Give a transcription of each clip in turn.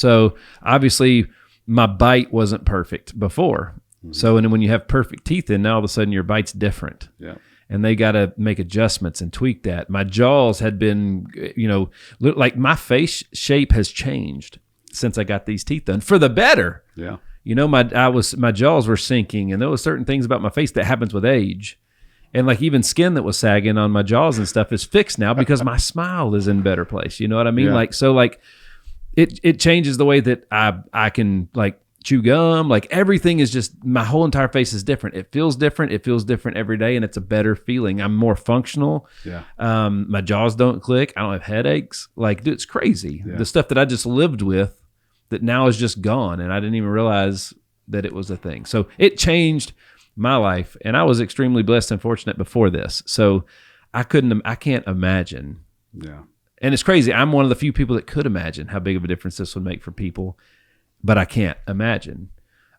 So obviously my bite wasn't perfect before. So, and when you have perfect teeth in, now all of a sudden your bite's different. Yeah. And they got to make adjustments and tweak that. My jaws had been, like my face shape has changed since I got these teeth done for the better. Yeah. My jaws were sinking, and there was certain things about my face that happens with age. And like even skin that was sagging on my jaws and stuff is fixed now because my smile is in better place. You know what I mean? Yeah. It changes the way that I can like chew gum. Like everything is just, my whole entire face is different. It feels different. It feels different every day, and it's a better feeling. I'm more functional. Yeah. My jaws don't click. I don't have headaches. Like, dude, it's crazy. Yeah. The stuff that I just lived with that now is just gone, and I didn't even realize that it was a thing. So it changed my life, and I was extremely blessed and fortunate before this. So I can't imagine. Yeah. And it's crazy. I'm one of the few people that could imagine how big of a difference this would make for people, but I can't imagine.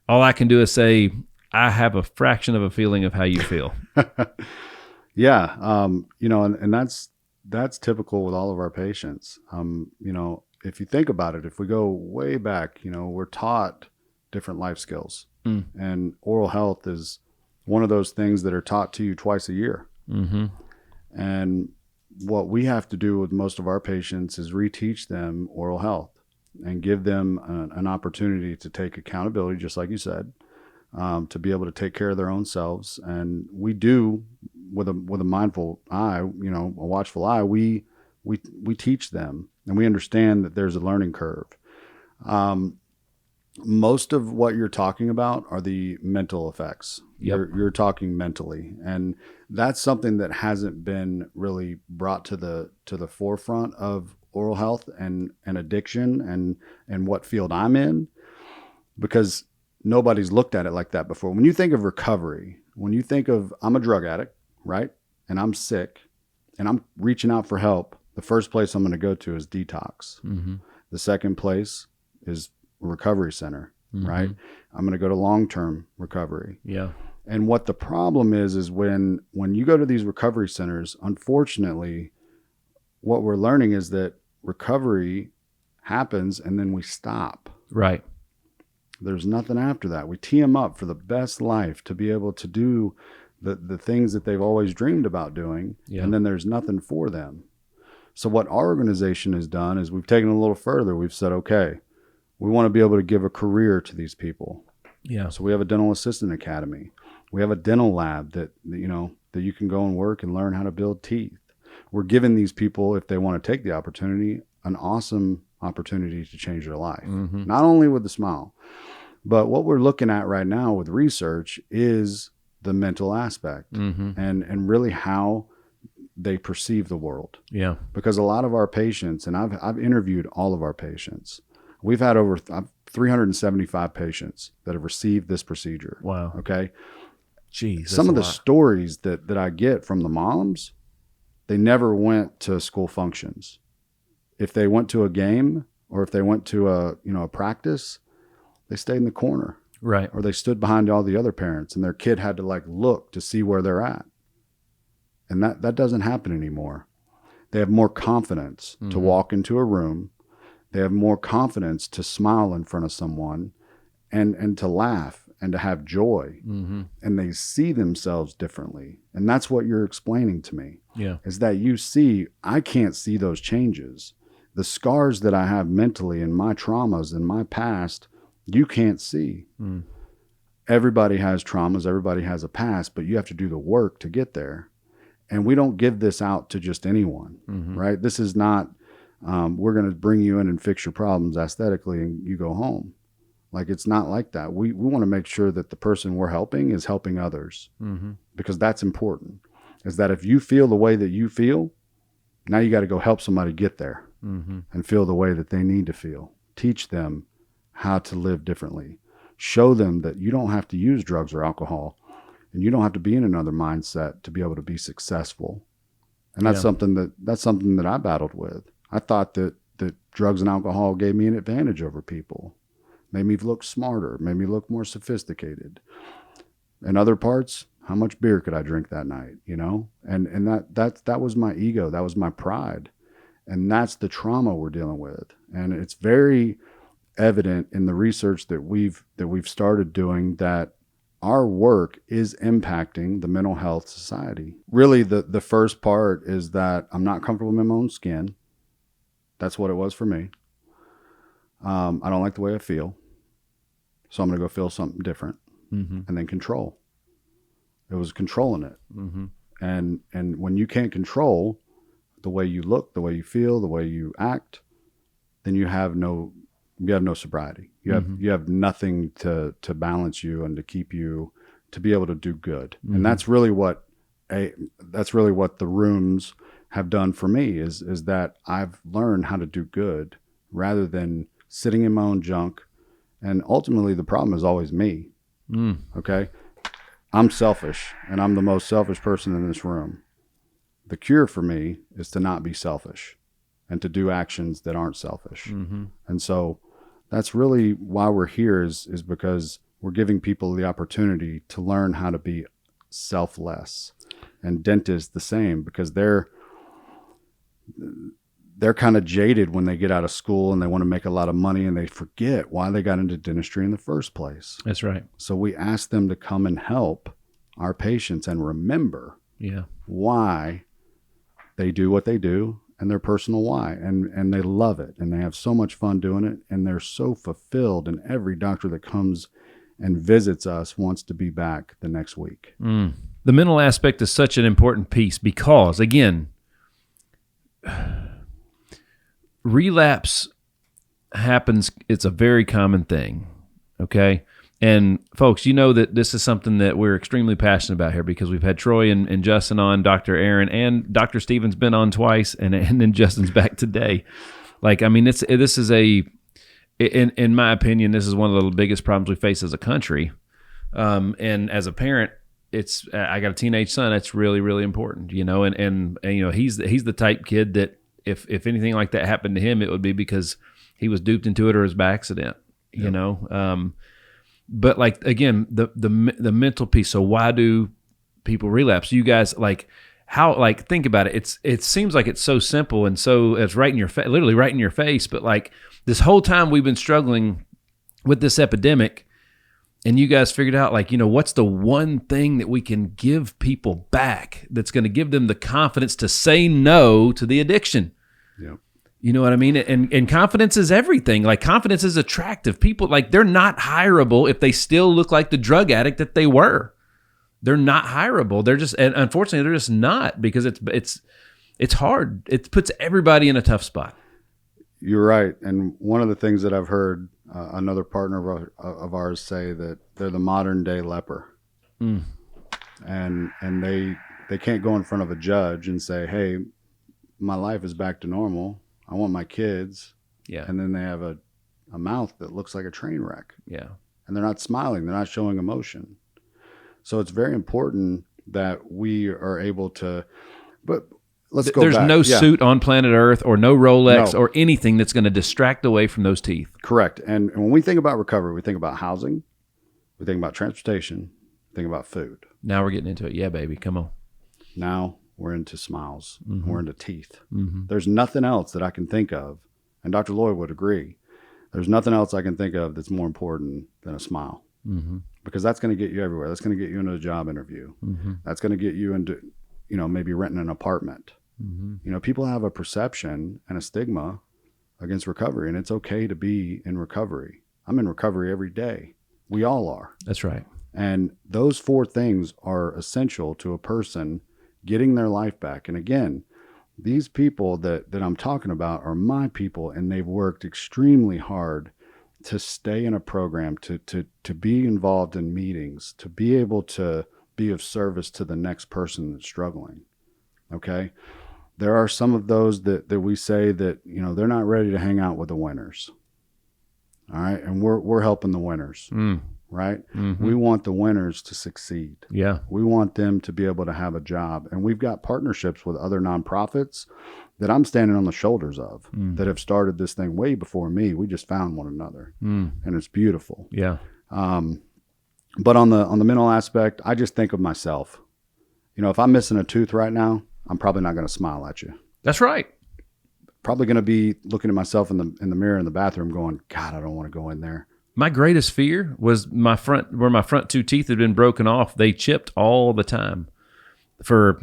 All I can do is say, I have a fraction of a feeling of how you feel. Yeah. And that's typical with all of our patients. If you think about it, if we go way back, we're taught different life skills, and oral health is one of those things that are taught to you twice a year. Mm-hmm. And what we have to do with most of our patients is reteach them oral health and give them an opportunity to take accountability, just like you said, to be able to take care of their own selves. And we do with a mindful eye, a watchful eye, we teach them, and we understand that there's a learning curve. Most of what you're talking about are the mental effects. Yep. You're talking mentally, and that's something that hasn't been really brought to the forefront of oral health and addiction and what field I'm in, because nobody's looked at it like that before. When you think of recovery, when you think of, I'm a drug addict, right? And I'm sick and I'm reaching out for help, the first place I'm going to go to is detox. Mm-hmm. The second place is recovery center, Mm-hmm. right? I'm going to go to long-term recovery. Yeah. And what the problem is when you go to these recovery centers, unfortunately, what we're learning is that recovery happens and then we stop. Right. There's nothing after that. We tee them up for the best life to be able to do the things that they've always dreamed about doing. Yeah. And then there's nothing for them. So what our organization has done is we've taken it a little further. We've said, okay, we want to be able to give a career to these people. Yeah. So we have a dental assistant academy. We have a dental lab that you can go and work and learn how to build teeth. We're giving these people, if they want to take the opportunity, an awesome opportunity to change their life. Mm-hmm. Not only with the smile, but what we're looking at right now with research is the mental aspect, Mm-hmm. and really how they perceive the world. Yeah. Because a lot of our patients, and I've interviewed all of our patients. We've had over 375 patients that have received this procedure. Wow. Okay. Jeez. Some of the stories that I get from the moms, they never went to school functions. If they went to a game or if they went to a practice, they stayed in the corner. Right. Or they stood behind all the other parents, and their kid had to look to see where they're at. And that doesn't happen anymore. They have more confidence to walk into a room. They have more confidence to smile in front of someone and to laugh and to have joy. Mm-hmm. And they see themselves differently. And that's what you're explaining to me. Yeah. Is that you see, I can't see those changes. The scars that I have mentally and my traumas in my past, you can't see. Mm. Everybody has traumas. Everybody has a past, but you have to do the work to get there. And we don't give this out to just anyone, right? This is not, we're going to bring you in and fix your problems aesthetically and you go home. It's not like that. We want to make sure that the person we're helping is helping others, because that's important. Is that if you feel the way that you feel, now you got to go help somebody get there and feel the way that they need to feel. Teach them how to live differently. Show them that you don't have to use drugs or alcohol, and you don't have to be in another mindset to be able to be successful. And that's something that I battled with. I thought that drugs and alcohol gave me an advantage over people, made me look smarter, made me look more sophisticated. In other parts, how much beer could I drink that night, And that was my ego, that was my pride. And that's the trauma we're dealing with. And it's very evident in the research that we've started doing that our work is impacting the mental health society. Really, the first part is that I'm not comfortable in my own skin. That's what it was for me. I don't like the way I feel. So I'm going to go feel something different. And then control. It was controlling it. And when you can't control the way you look, the way you feel, the way you act, then you have no sobriety. You have nothing to balance you and to keep you to be able to do good. And that's really what the rooms have done for me is that I've learned how to do good rather than sitting in my own junk. And ultimately the problem is always me. Okay. I'm selfish and I'm the most selfish person in this room. The cure for me is to not be selfish and to do actions that aren't selfish. And so that's really why we're here is because we're giving people the opportunity to learn how to be selfless. And dentists the same, because they're kind of jaded when they get out of school and they want to make a lot of money and they forget why they got into dentistry in the first place. That's right. So we ask them to come and help our patients and remember why they do what they do and their personal why. And they love it and they have so much fun doing it. And they're so fulfilled. And every doctor that comes and visits us wants to be back the next week. The mental aspect is such an important piece because, again, relapse happens. It's a very common thing. Okay. And folks, you know that this is something that we're extremely passionate about here because we've had Troy and Justin on, Dr. Aaron, and Dr. Stephen's been on twice, and then Justin's back today. Like, I mean, this is in my opinion, this is one of the biggest problems we face as a country. And as a parent, I got a teenage son. That's really, really important, you know, and you know, he's the type kid that if anything like that happened to him, it would be because he was duped into it or it was by accident, you know? But like, again, the mental piece. So why do people relapse? You guys, like, how, like, think about it. It seems like it's so simple and so it's right in your face, literally right in your face. But like this whole time we've been struggling with this epidemic, and you guys figured out, like, you know, what's the one thing that we can give people back that's going to give them the confidence to say no to the addiction? Yep. You know what I mean? And confidence is everything. Like, confidence is attractive. People, like, they're not hireable if they still look like the drug addict that they were. They're not hireable. They're just, and unfortunately, they're just not, because it's hard. It puts everybody in a tough spot. You're right. And one of the things that I've heard another partner of ours say, that they're the modern day leper. And they can't go in front of a judge and say, hey, my life is back to normal. I want my kids. Yeah. And then they have a mouth that looks like a train wreck. Yeah. And they're not smiling. They're not showing emotion. So it's very important that we are able to, but let's go There's back. no suit on planet Earth or no Rolex No. or anything that's going to distract away from those teeth. Correct. And when we think about recovery, we think about housing, we think about transportation, we think about food. Now we're getting into it. Yeah, baby. Come on. Now we're into smiles. Mm-hmm. We're into teeth. Mm-hmm. There's nothing else that I can think of, and Dr. Lloyd would agree, there's nothing else I can think of that's more important than a smile. Mm-hmm. Because that's going to get you everywhere. That's going to get you into a job interview. Mm-hmm. That's going to get you into, you know, maybe renting an apartment. Mm-hmm. You know, people have a perception and a stigma against recovery, and it's okay to be in recovery. I'm in recovery every day. We all are. That's right. And those four things are essential to a person getting their life back. And again, these people that I'm talking about are my people, and they've worked extremely hard to stay in a program, to be involved in meetings, to be able to be of service to the next person that's struggling. Okay. There are some of those that we say that, you know, they're not ready to hang out with the winners. All right. And we're helping the winners, right? Mm-hmm. We want the winners to succeed. Yeah. We want them to be able to have a job. And we've got partnerships with other nonprofits that I'm standing on the shoulders of that have started this thing way before me. We just found one another, and it's beautiful. Yeah. But on the mental aspect, I just think of myself. You know, if I'm missing a tooth right now, I'm probably not going to smile at you. That's right. probably going to be looking at myself in the mirror in the bathroom going, God, I don't want to go in there. My greatest fear was where my front 2 teeth had been broken off. They chipped all the time.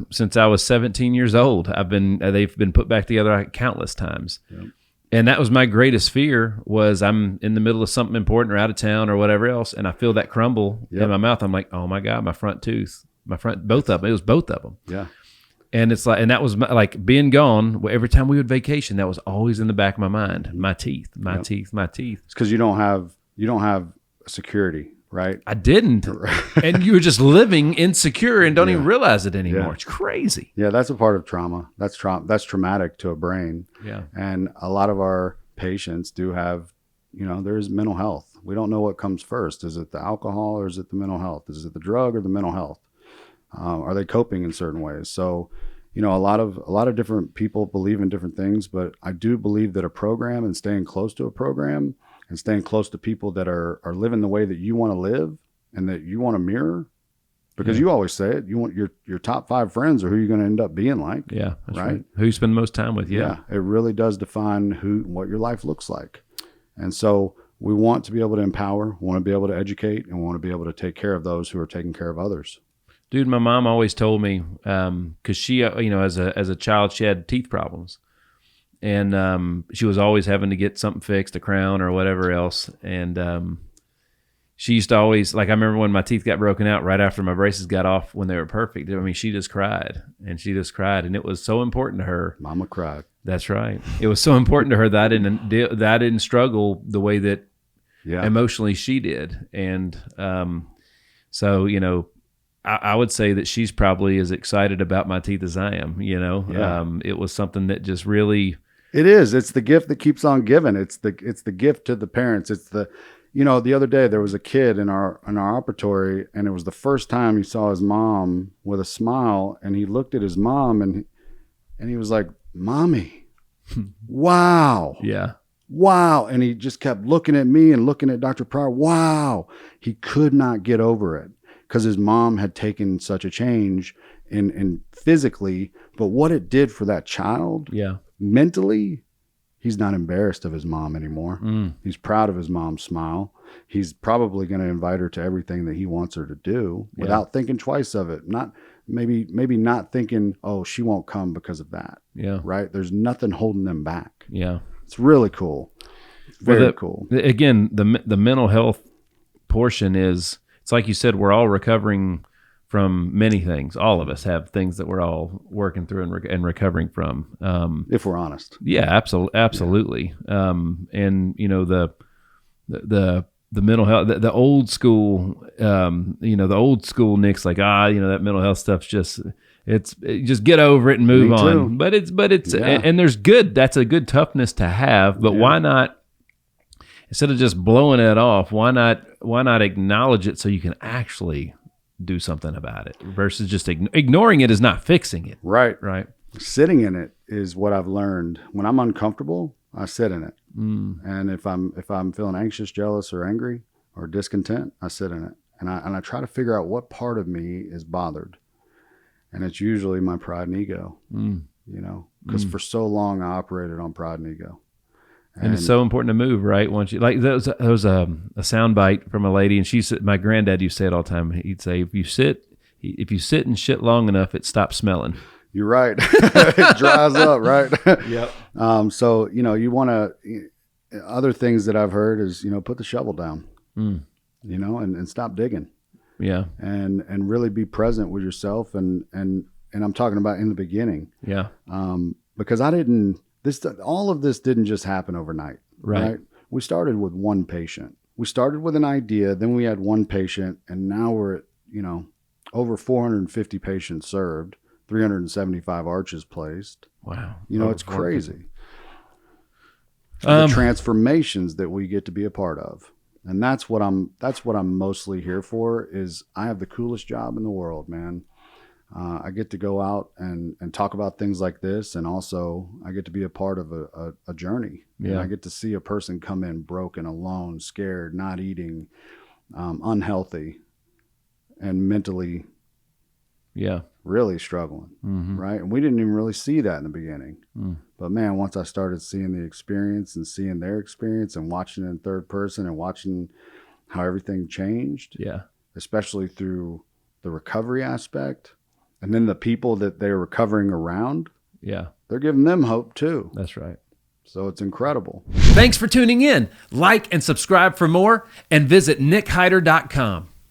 Since I was 17 years old, they've been put back together countless times. Yep. And that was my greatest fear, was I'm in the middle of something important or out of town or whatever else, and I feel that crumble in my mouth. I'm like, oh my God, my front tooth, both of them. It was both of them. Yeah. And it's like, and that was like being gone. Every time we would vacation, that was always in the back of my mind. My teeth. It's because you don't have security, right? I didn't. And you were just living insecure and don't even realize it anymore. Yeah. It's crazy. Yeah, that's a part of trauma. That's traumatic to a brain. Yeah. And a lot of our patients do have, there's mental health. We don't know what comes first. Is it the alcohol or is it the mental health? Is it the drug or the mental health? Are they coping in certain ways? So, a lot of different people believe in different things, but I do believe that a program and staying close to a program and staying close to people that are living the way that you want to live and that you want to mirror, because you always say it, you want your top 5 friends are who you're going to end up being like. Yeah. That's right. Who you spend the most time with. Yeah. It really does define what your life looks like. And so we want to be able to empower, want to be able to educate, and want to be able to take care of those who are taking care of others. Dude, my mom always told me, because she, as a child, she had teeth problems. And she was always having to get something fixed, a crown or whatever else. And she used to always, like, I remember when my teeth got broken out right after my braces got off when they were perfect. I mean, she just cried. And it was so important to her. Mama cried. That's right. It was so important to her that I didn't struggle the way that emotionally she did. And so, I would say that she's probably as excited about my teeth as I am, It was something that just really... It is. It's the gift that keeps on giving. It's the gift to the parents. It's the other day there was a kid in our operatory, and it was the first time he saw his mom with a smile, and he looked at his mom and he was like, Mommy, wow. Yeah. Wow. And he just kept looking at me and looking at Dr. Pryor. Wow. He could not get over it, because his mom had taken such a change in physically, but what it did for that child, mentally, he's not embarrassed of his mom anymore. He's proud of his mom's smile. He's probably going to invite her to everything that he wants her to do without thinking twice of it. Not maybe not thinking, oh, she won't come because of that. Yeah. Right. There's nothing holding them back. Yeah. It's really cool. Very cool. Again, the mental health portion is, it's like you said, we're all recovering from many things. All of us have things that we're all working through and recovering from. If we're honest. Yeah, absolutely. Yeah. And the mental health, the old school, the old school Nick's like, that mental health stuff's just get over it and move on. But it's and there's that's a good toughness to have, but why not, instead of just blowing it off, why not acknowledge it so you can actually do something about it, versus just ignoring it is not fixing it. Right. Right. Sitting in it is what I've learned. When I'm uncomfortable, I sit in it. And if I'm feeling anxious, jealous, or angry or discontent, I sit in it. And I try to figure out what part of me is bothered. And it's usually my pride and ego, because for so long I operated on pride and ego. And it's so important to move, right? Once you, like, there was a sound bite from a lady, and she said, my granddad used to say it all the time. He'd say, if you sit and shit long enough, it stops smelling. You're right. It dries up, right? Yep. So, you want to, other things that I've heard is, put the shovel down, and stop digging. Yeah. And really be present with yourself. And I'm talking about in the beginning. Yeah. Because all of this didn't just happen overnight. Right. We started with one patient. We started with an idea, then we had one patient, and now we're at, over 450 patients served, 375 arches placed. Wow. It's crazy. The transformations that we get to be a part of. And that's what I'm mostly here for. Is I have the coolest job in the world, man. I get to go out and talk about things like this, and also I get to be a part of a journey. Yeah. And I get to see a person come in broken, alone, scared, not eating, unhealthy, and mentally really struggling, right? And we didn't even really see that in the beginning. But man, once I started seeing the experience and seeing their experience and watching it in third person and watching how everything changed, Yeah. especially through the recovery aspect, and then the people that they're recovering around, Yeah. they're giving them hope too. That's right. So it's incredible. Thanks for tuning in. Like and subscribe for more, and visit nickhyder.com.